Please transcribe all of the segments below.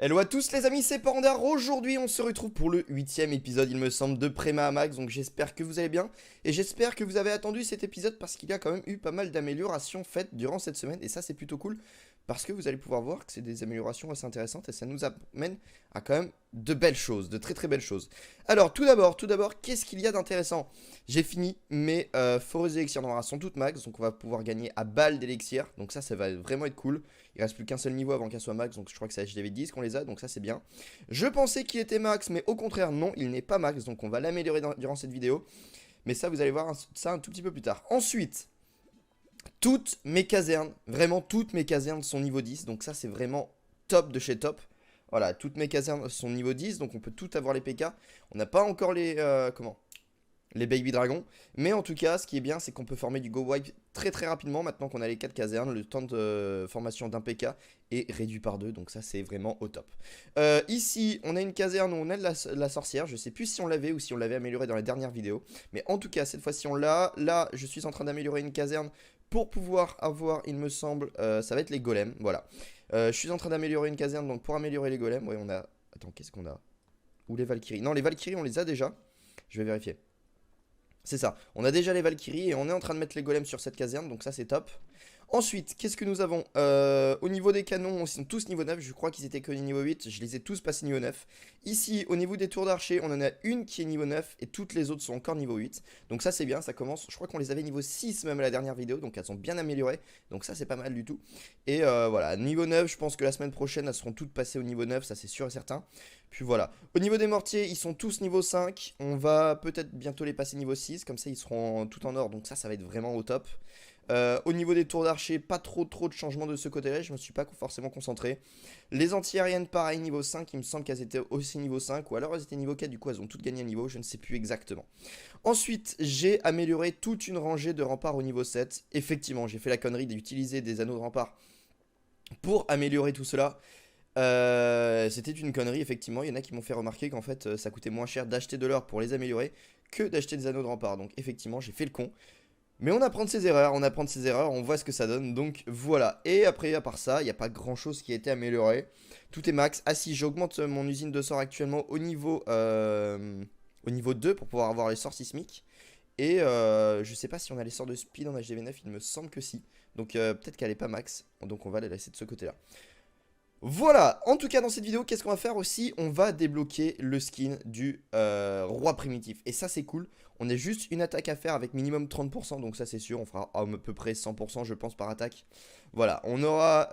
Hello à tous les amis, c'est Panda. Aujourd'hui on se retrouve pour le 8ème épisode il me semble de Préma à Max. Donc j'espère que vous allez bien et j'espère que vous avez attendu cet épisode parce qu'il y a quand même eu pas mal d'améliorations faites durant cette semaine. Et ça c'est plutôt cool parce que vous allez pouvoir voir que c'est des améliorations assez intéressantes et ça nous amène à quand même de belles choses, de très très belles choses. Alors tout d'abord, qu'est-ce qu'il y a d'intéressant? J'ai fini mes foreuses d'élixirs noirs, sont toutes max, donc on va pouvoir gagner à balle d'élixir. Donc ça va vraiment être cool. Il reste plus qu'un seul niveau avant qu'elle soit max, donc je crois que c'est HDV10 qu'on les a, donc ça c'est bien. Je pensais qu'il était max, mais au contraire non, il n'est pas max, donc on va l'améliorer durant cette vidéo. Mais ça vous allez voir ça un tout petit peu plus tard. Ensuite, toutes mes casernes, vraiment toutes mes casernes sont niveau 10, donc ça c'est vraiment top de chez top. Voilà, toutes mes casernes sont niveau 10, donc on peut tout avoir les PK. On n'a pas encore les Baby Dragons. Mais en tout cas, ce qui est bien, c'est qu'on peut former du Go Wipe très très rapidement. Maintenant qu'on a les 4 casernes, le temps de formation d'un PK est réduit par 2. Donc ça, c'est vraiment au top. Ici, on a une caserne où on a de la sorcière. Je sais plus si on l'avait ou si on l'avait amélioré dans les dernières vidéos. Mais en tout cas, cette fois-ci, on l'a. Là, je suis en train d'améliorer une caserne pour pouvoir avoir, il me semble, ça va être les golems. Voilà. Je suis en train d'améliorer une caserne donc pour améliorer les golems. Ouais, on a... Attends, qu'est-ce qu'on a? Ou les Valkyries? Non, les Valkyries, on les a déjà. Je vais vérifier. C'est ça, on a déjà les Valkyries et on est en train de mettre les golems sur cette caserne, donc ça c'est top. Ensuite, qu'est-ce que nous avons? Au niveau des canons, ils sont tous niveau 9, je crois qu'ils étaient que niveau 8, je les ai tous passés niveau 9. Ici, au niveau des tours d'archer, on en a une qui est niveau 9 et toutes les autres sont encore niveau 8. Donc ça c'est bien, ça commence, je crois qu'on les avait niveau 6 même à la dernière vidéo, donc elles sont bien améliorées. Donc ça c'est pas mal du tout. Et voilà, niveau 9, je pense que la semaine prochaine, elles seront toutes passées au niveau 9, ça c'est sûr et certain. Puis voilà, au niveau des mortiers, ils sont tous niveau 5, on va peut-être bientôt les passer niveau 6, comme ça ils seront tout en or, donc ça va être vraiment au top. Au niveau des tours d'archer, pas trop de changements de ce côté-là, je me suis pas forcément concentré. Les anti-aériennes, pareil, niveau 5, il me semble qu'elles étaient aussi niveau 5, ou alors elles étaient niveau 4, du coup elles ont toutes gagné un niveau, je ne sais plus exactement. Ensuite, j'ai amélioré toute une rangée de remparts au niveau 7. Effectivement, j'ai fait la connerie d'utiliser des anneaux de rempart pour améliorer tout cela. C'était une connerie, effectivement. Il y en a qui m'ont fait remarquer qu'en fait ça coûtait moins cher d'acheter de l'or pour les améliorer que d'acheter des anneaux de rempart. Donc effectivement j'ai fait le con. Mais on apprend de ses erreurs, on voit ce que ça donne, donc voilà. Et après, à part ça, il n'y a pas grand chose qui a été amélioré. Tout est max. Ah si, j'augmente mon usine de sorts actuellement au niveau 2 pour pouvoir avoir les sorts sismiques. Et je sais pas si on a les sorts de speed en HDV9, il me semble que si. Donc peut-être qu'elle est pas max, donc on va la laisser de ce côté-là. Voilà, en tout cas dans cette vidéo, qu'est-ce qu'on va faire aussi? On va débloquer le skin du roi primitif. Et ça c'est cool, on a juste une attaque à faire avec minimum 30%, donc ça c'est sûr, on fera à peu près 100% je pense par attaque. Voilà, on aura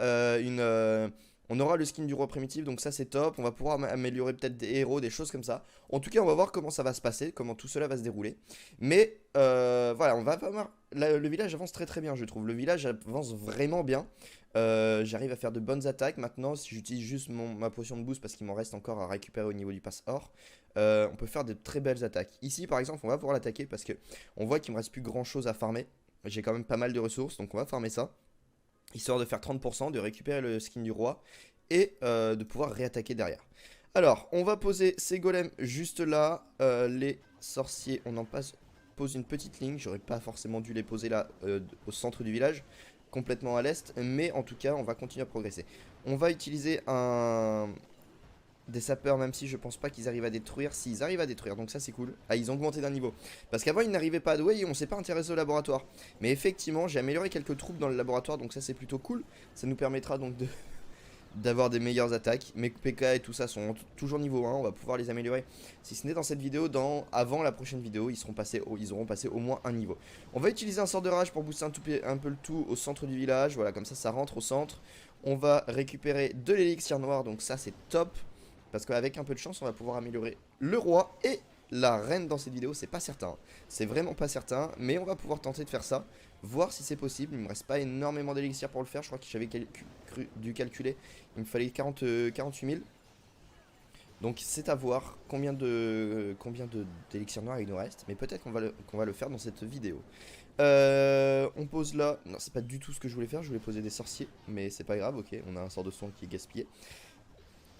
on aura le skin du roi primitif, donc ça c'est top. On va pouvoir améliorer peut-être des héros, des choses comme ça. En tout cas on va voir comment ça va se passer, comment tout cela va se dérouler. Mais voilà, on va voir, le village avance très très bien je trouve, le village avance vraiment bien. J'arrive à faire de bonnes attaques. Maintenant, si j'utilise juste ma potion de boost parce qu'il m'en reste encore à récupérer au niveau du pass or, on peut faire de très belles attaques. Ici, par exemple, on va pouvoir l'attaquer parce que on voit qu'il me reste plus grand chose à farmer. J'ai quand même pas mal de ressources, donc on va farmer ça. Histoire de faire 30%, de récupérer le skin du roi et de pouvoir réattaquer derrière. Alors, on va poser ces golems juste là. Les sorciers, on en pose une petite ligne. J'aurais pas forcément dû les poser là au centre du village, complètement à l'est, mais en tout cas on va continuer à progresser. On va utiliser des sapeurs, même si je pense pas qu'ils arrivent à détruire. S'ils arrivent à détruire, donc ça c'est cool. Ah, ils ont augmenté d'un niveau, parce qu'avant ils n'arrivaient pas à douer et on s'est pas intéressé au laboratoire. Mais effectivement j'ai amélioré quelques troupes dans le laboratoire, donc ça c'est plutôt cool. Ça nous permettra donc d'avoir des meilleures attaques. Mes PK et tout ça sont toujours niveau 1, on va pouvoir les améliorer. Si ce n'est dans cette vidéo, avant la prochaine vidéo, ils auront passé au moins un niveau. On va utiliser un sort de rage pour booster un peu le tout au centre du village. Voilà, comme ça rentre au centre. On va récupérer de l'élixir noir, donc ça c'est top. Parce qu'avec un peu de chance, on va pouvoir améliorer le roi et la reine dans cette vidéo. C'est pas certain, c'est vraiment pas certain, mais on va pouvoir tenter de faire ça. Voir si c'est possible. Il me reste pas énormément d'élixir pour le faire. Je crois que j'avais dû calculer. Il me fallait 48 000. Donc c'est à voir combien d'élixir noir il nous reste. Mais peut-être qu'on va le faire dans cette vidéo. On pose là. Non, c'est pas du tout ce que je voulais faire. Je voulais poser des sorciers. Mais c'est pas grave, ok. On a un sort de soin qui est gaspillé.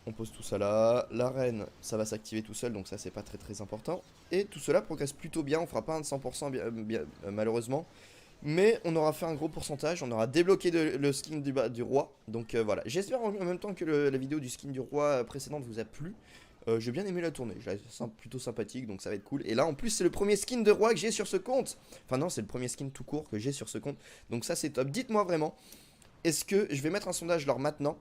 On pose tout ça là. La reine, ça va s'activer tout seul. Donc ça, c'est pas très important. Et tout cela progresse plutôt bien. On fera pas un de 100% malheureusement. Mais on aura fait un gros pourcentage, on aura débloqué le skin du roi. Donc voilà, j'espère en même temps que la vidéo du skin du roi précédente vous a plu. J'ai bien aimé la tournée, plutôt sympathique, donc ça va être cool. Et là en plus c'est le premier skin de roi que j'ai sur ce compte. Enfin non, c'est le premier skin tout court que j'ai sur ce compte. Donc ça c'est top. Dites-moi vraiment, est-ce que je vais mettre un sondage alors maintenant?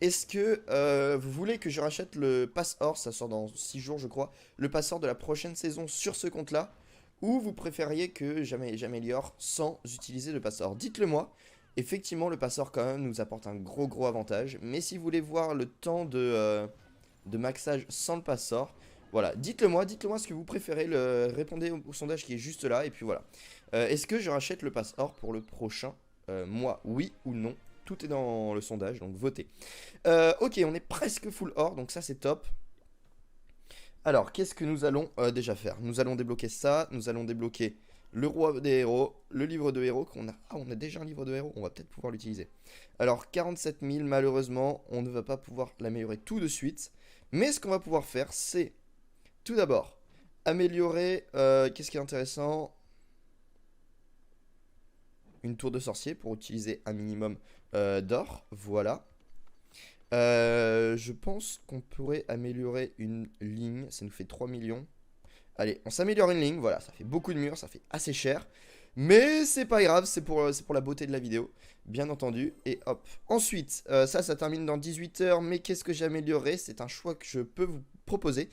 Est-ce que vous voulez que je rachète le pass or, ça sort dans 6 jours je crois, le pass or de la prochaine saison sur ce compte là? Ou vous préfériez que j'améliore sans utiliser le pass or? Dites-le moi. Effectivement le pass or quand même nous apporte un gros avantage. Mais si vous voulez voir le temps de maxage sans le pass or, voilà, dites-le moi ce que vous préférez, répondez au sondage qui est juste là, et puis voilà. Est-ce que je rachète le pass or pour le prochain mois, oui ou non? Tout est dans le sondage, donc votez. Ok, on est presque full or, donc ça c'est top. Alors, qu'est-ce que nous allons déjà faire? Nous allons débloquer ça, nous allons débloquer le roi des héros, le livre de héros qu'on a... Ah, on a déjà un livre de héros, on va peut-être pouvoir l'utiliser. Alors, 47 000, malheureusement, on ne va pas pouvoir l'améliorer tout de suite. Mais ce qu'on va pouvoir faire, c'est tout d'abord améliorer... qu'est-ce qui est intéressant? Une tour de sorcier pour utiliser un minimum d'or, voilà. Je pense qu'on pourrait améliorer une ligne, ça nous fait 3 millions. Allez, on s'améliore une ligne, voilà, ça fait beaucoup de murs, ça fait assez cher. Mais c'est pas grave, c'est pour la beauté de la vidéo, bien entendu. Et hop. Ensuite, ça termine dans 18 heures, mais qu'est-ce que j'ai amélioré? C'est un choix que je peux vous proposer.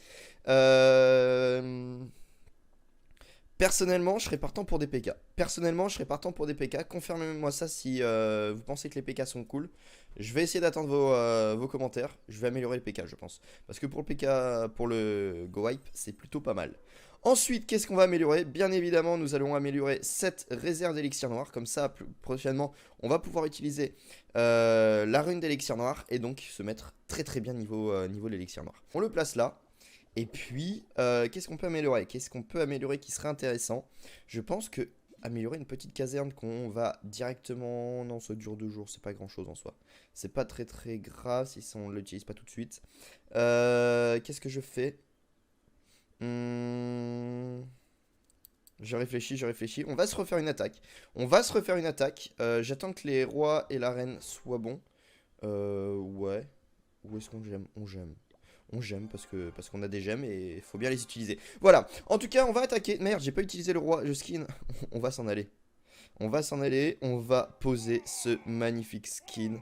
Personnellement, je serais partant pour des PK. Personnellement, je serais partant pour des PK. Confirmez-moi ça si vous pensez que les PK sont cool. Je vais essayer d'attendre vos commentaires. Je vais améliorer les PK, je pense. Parce que pour le PK, pour le Go Wipe, c'est plutôt pas mal. Ensuite, qu'est-ce qu'on va améliorer? Bien évidemment, nous allons améliorer cette réserve d'élixir noir. Comme ça, prochainement, on va pouvoir utiliser la rune d'élixir noir. Et donc, se mettre très bien niveau de l'élixir noir. On le place là. Et puis, qu'est-ce qu'on peut améliorer? Qu'est-ce qu'on peut améliorer qui serait intéressant? Je pense que améliorer une petite caserne qu'on va directement... Non, ça dure 2 jours, c'est pas grand-chose en soi. C'est pas très grave si on l'utilise pas tout de suite. Qu'est-ce que je fais? Je réfléchis. On va se refaire une attaque. J'attends que les rois et la reine soient bons. Ouais. Où est-ce qu'on gemme? On gemme parce qu'on a des gemmes et il faut bien les utiliser. Voilà, en tout cas on va attaquer. Merde, j'ai pas utilisé le roi, je skin. On va s'en aller. On va poser ce magnifique skin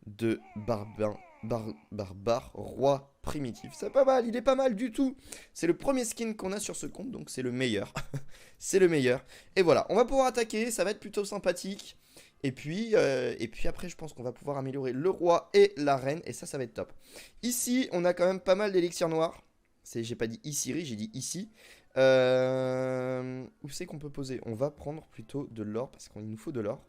de barbare roi primitif. C'est pas mal, il est pas mal du tout. C'est le premier skin qu'on a sur ce compte, donc c'est le meilleur. C'est le meilleur. Et voilà, on va pouvoir attaquer, ça va être plutôt sympathique. Et puis après, je pense qu'on va pouvoir améliorer le roi et la reine. Et ça va être top. Ici, on a quand même pas mal d'élixirs noirs. J'ai pas dit ici, j'ai dit ici. Où c'est qu'on peut poser? On va prendre plutôt de l'or parce qu'il nous faut de l'or.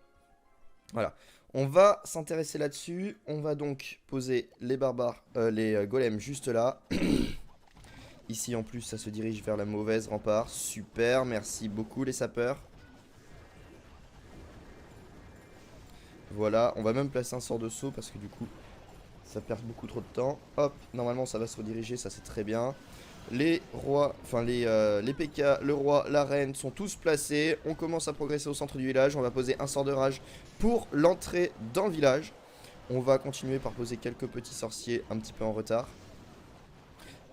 Voilà. On va s'intéresser là-dessus. On va donc poser les barbares, les golems juste là. Ici, en plus, ça se dirige vers la mauvaise rempart. Super, merci beaucoup les sapeurs. Voilà, on va même placer un sort de saut parce que du coup, ça perd beaucoup trop de temps. Hop, normalement ça va se rediriger, ça c'est très bien. Les rois, enfin les PK, le roi, la reine sont tous placés. On commence à progresser au centre du village. On va poser un sort de rage pour l'entrée dans le village. On va continuer par poser quelques petits sorciers un petit peu en retard.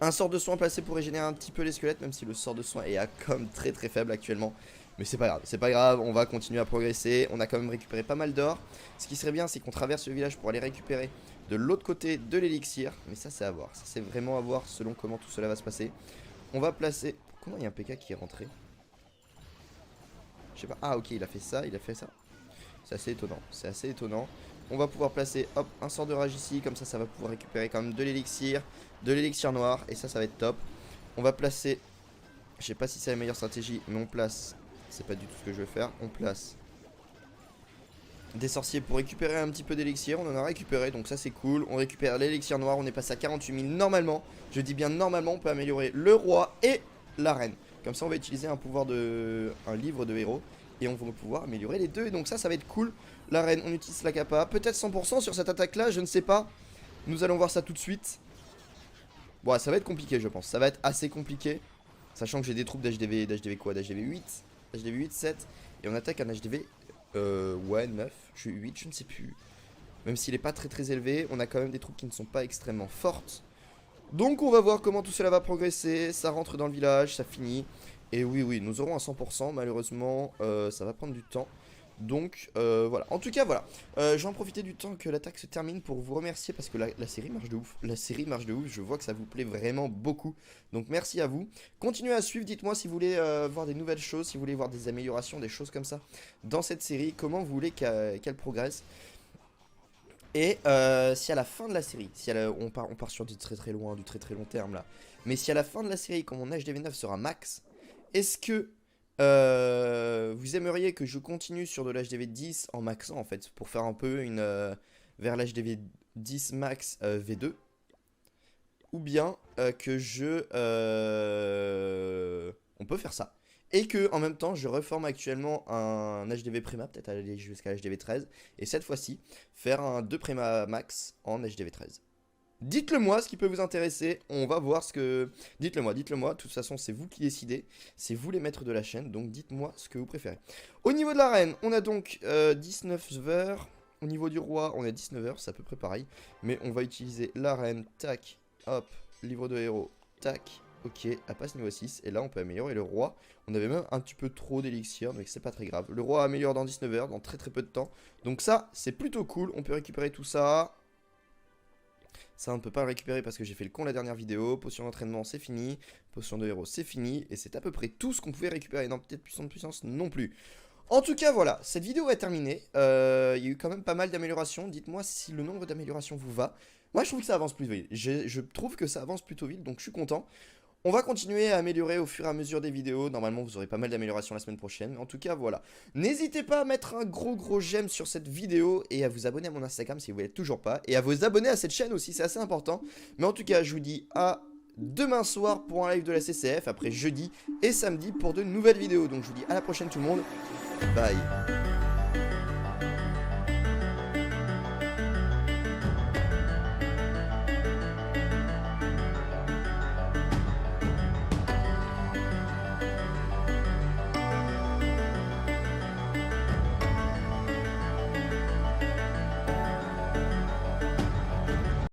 Un sort de soin placé pour régénérer un petit peu les squelettes, même si le sort de soin est à comme très faible actuellement. Mais c'est pas grave, on va continuer à progresser. On a quand même récupéré pas mal d'or. Ce qui serait bien, c'est qu'on traverse le village pour aller récupérer de l'autre côté de l'élixir. Mais ça, c'est à voir. Ça, c'est vraiment à voir selon comment tout cela va se passer. On va placer... Comment il y a un PK qui est rentré? Je sais pas. Ah, ok, il a fait ça, C'est assez étonnant. On va pouvoir placer, hop, un sort de rage ici. Comme ça va pouvoir récupérer quand même de l'élixir noir. Et ça va être top. On va placer... Je sais pas si c'est la meilleure stratégie, mais on place... C'est pas du tout ce que je veux faire. On place des sorciers pour récupérer un petit peu d'élixir. On en a récupéré, donc ça c'est cool. On récupère l'élixir noir. On est passé à 48 000. Normalement, je dis bien normalement, on peut améliorer le roi et la reine. Comme ça, on va utiliser un pouvoir de... un livre de héros. Et on va pouvoir améliorer les deux. Et donc ça va être cool. La reine, on utilise la capa. Peut-être 100% sur cette attaque-là, je ne sais pas. Nous allons voir ça tout de suite. Bon, ça va être compliqué, je pense. Ça va être assez compliqué. Sachant que j'ai des troupes d'HDV quoi? D'HDV 8 HDV 8, 7. Et on attaque un HDV Ouais, 9, 8, je ne sais plus. Même s'il est pas très élevé, on a quand même des troupes qui ne sont pas extrêmement fortes. Donc on va voir comment tout cela va progresser. Ça rentre dans le village, ça finit. Et oui, nous aurons un 100%. Malheureusement, ça va prendre du temps. Donc voilà. En tout cas, voilà. Je vais en profiter du temps que l'attaque se termine pour vous remercier parce que la série marche de ouf. La série marche de ouf. Je vois que ça vous plaît vraiment beaucoup. Donc merci à vous. Continuez à suivre. Dites-moi si vous voulez voir des nouvelles choses, si vous voulez voir des améliorations, des choses comme ça dans cette série. Comment vous voulez qu'elle progresse. Et si à la fin de la série, si on part sur du très loin, du très long terme là, mais si à la fin de la série, quand mon HDV9 sera max, est-ce que vous aimeriez que je continue sur de l'HDV 10 en maxant en fait, pour faire un peu une vers l'HDV 10 max V2, ou bien que on peut faire ça. Et que en même temps je reforme actuellement un HDV Prima, peut-être aller jusqu'à HDV 13. Et cette fois-ci, faire un 2 Prima Max en HDV 13. Dites-le moi ce qui peut vous intéresser, on va voir ce que... Dites-le moi, de toute façon c'est vous qui décidez, c'est vous les maîtres de la chaîne, donc dites-moi ce que vous préférez. Au niveau de la reine, on a donc 19 heures, au niveau du roi on a 19 heures, c'est à peu près pareil, mais on va utiliser la reine, tac, hop, livre de héros, tac, ok, elle passe niveau 6, et là on peut améliorer le roi. On avait même un petit peu trop d'élixir, mais c'est pas très grave. Le roi améliore dans 19 heures, dans très peu de temps, donc ça c'est plutôt cool, on peut récupérer tout ça. Ça, on ne peut pas le récupérer parce que j'ai fait le con la dernière vidéo. Potion d'entraînement, c'est fini. Potion de héros, c'est fini. Et c'est à peu près tout ce qu'on pouvait récupérer. Non, peut-être puissance non plus. En tout cas, voilà. Cette vidéo est terminée. Il y a eu quand même pas mal d'améliorations. Dites-moi si le nombre d'améliorations vous va. Moi, je trouve que ça avance plus vite. Je trouve que ça avance plutôt vite, donc je suis content. On va continuer à améliorer au fur et à mesure des vidéos. Normalement, vous aurez pas mal d'améliorations la semaine prochaine. En tout cas, voilà. N'hésitez pas à mettre un gros j'aime sur cette vidéo et à vous abonner à mon Instagram si vous ne l'êtes toujours pas. Et à vous abonner à cette chaîne aussi, c'est assez important. Mais en tout cas, je vous dis à demain soir pour un live de la CCF. Après jeudi et samedi pour de nouvelles vidéos. Donc, je vous dis à la prochaine tout le monde. Bye.